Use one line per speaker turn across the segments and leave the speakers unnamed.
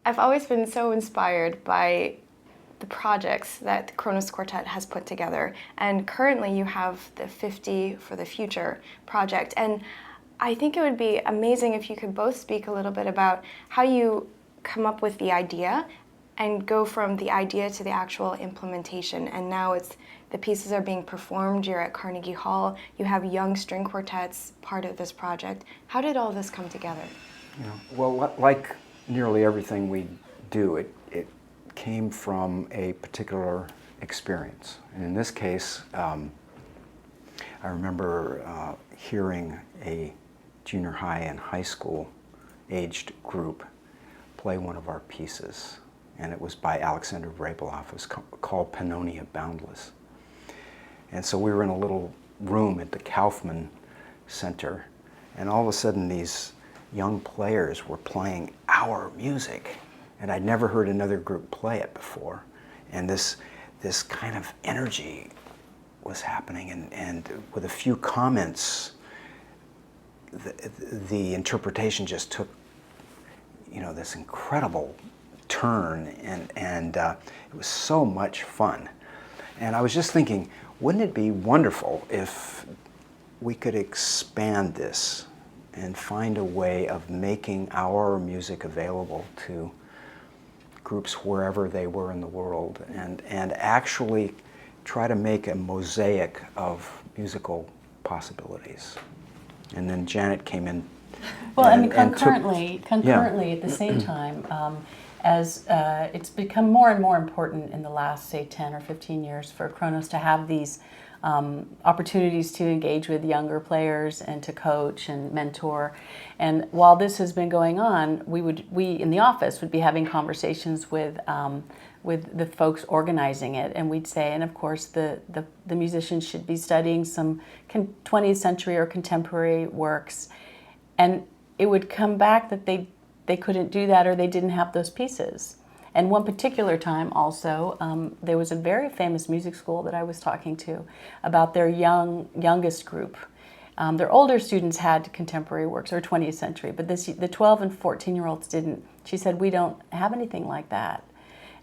I've always been so inspired by the projects that the Kronos Quartet has put together. And currently you have the 50 for the Future project. And I think it would be amazing if you could both speak a little bit about how you come up with the idea and go from the idea to the actual implementation. And now the pieces are being performed. You're at Carnegie Hall. You have young string quartets part of this project. How did all this come together?
Yeah. Well, like nearly everything we do, it came from a particular experience. And in this case, I remember hearing a junior high and high school aged group play one of our pieces. And it was by Alexander Vrabelov. It was called Pannonia Boundless. And so we were in a little room at the Kaufman Center, and all of a sudden these young players were playing our music, and I'd never heard another group play it before. And this kind of energy was happening, and with a few comments, the interpretation just took, this incredible turn, and it was so much fun. And I was just thinking, wouldn't it be wonderful if we could expand this and find a way of making our music available to groups wherever they were in the world, and actually try to make a mosaic of musical possibilities. And then Janet came in.
Well, concurrently at the same time, as it's become more and more important in the last, say, 10 or 15 years for Kronos to have these opportunities to engage with younger players and to coach and mentor. And while this has been going on, we in the office would be having conversations with the folks organizing it, and we'd say, and of course the musicians should be studying some 20th century or contemporary works, and it would come back that they couldn't do that, or they didn't have those pieces. And one particular time also, there was a very famous music school that I was talking to about their youngest group. Their older students had contemporary works or 20th century, but the 12 and 14-year-olds didn't. She said, we don't have anything like that.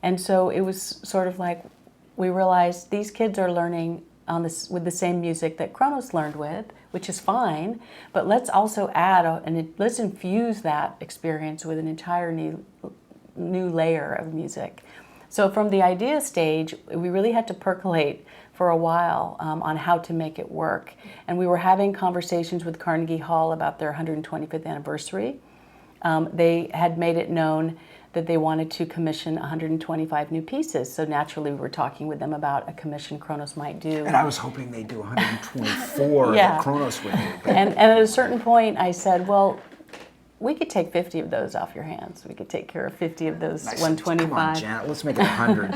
And so it was sort of like we realized these kids are learning with the same music that Kronos learned with, which is fine, but let's also add, let's infuse that experience with an entire new layer of music. So from the idea stage, we really had to percolate for a while on how to make it work. And we were having conversations with Carnegie Hall about their 125th anniversary. They had made it known that they wanted to commission 125 new pieces. So naturally we were talking with them about a commission Kronos might do.
And I was hoping they'd do 124
yeah.
that Kronos would do.
And at a certain point I said, well, we could take 50 of those off your hands. We could take care of 50 of those 125.
Come on, Janet, let's make it 100.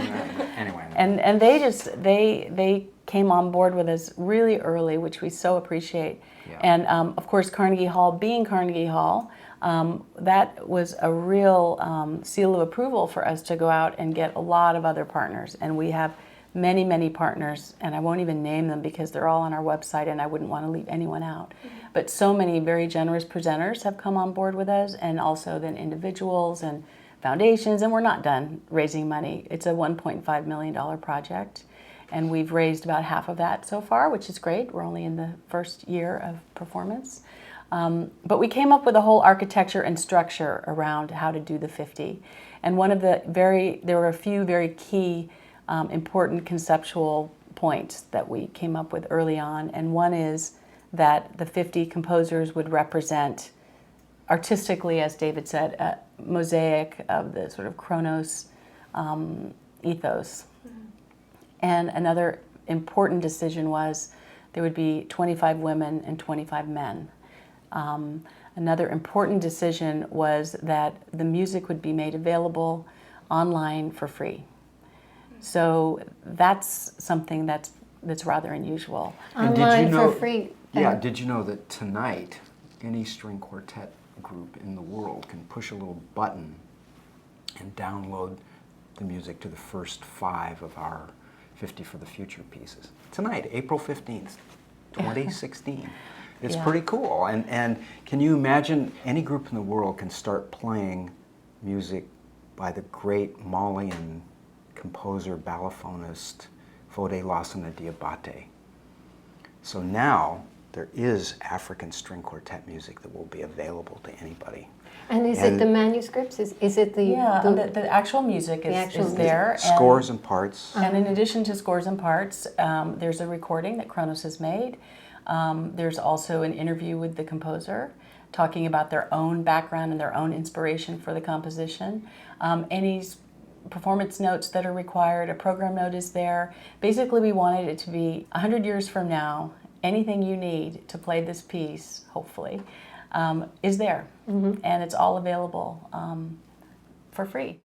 Anyway.
And they came on board with us really early, which we so appreciate. Yeah. And of course, Carnegie Hall being Carnegie Hall, that was a real seal of approval for us to go out and get a lot of other partners. And we have many, many partners, and I won't even name them because they're all on our website and I wouldn't want to leave anyone out. But so many very generous presenters have come on board with us, and also then individuals and foundations, and we're not done raising money. It's a $1.5 million project, and we've raised about half of that so far, which is great. We're only in the first year of performance. But we came up with a whole architecture and structure around how to do the 50. And there were a few very key important conceptual points that we came up with early on. And one is that the 50 composers would represent artistically, as David said, a mosaic of the sort of Kronos ethos. Mm-hmm. And another important decision was there would be 25 women and 25 men. Another important decision was that the music would be made available online for free. So that's something that's rather unusual.
Online for free.
Yeah, did you know that tonight any string quartet group in the world can push a little button and download the music to the first 5 of our 50 for the Future pieces? Tonight, April 15th, 2016. It's pretty cool. And can you imagine any group in the world can start playing music by the great Malian composer, ballaphonist, Fode Lassana Diabate. So now there is African string quartet music that will be available to anybody.
And is it the manuscripts? Is it the...
Yeah, the actual music is there.
Scores and parts.
And in addition to scores and parts, there's a recording that Kronos has made. There's also an interview with the composer talking about their own background and their own inspiration for the composition. Any performance notes that are required, a program note is there. Basically, we wanted it to be 100 years from now, anything you need to play this piece, hopefully, is there. And it's all available for free.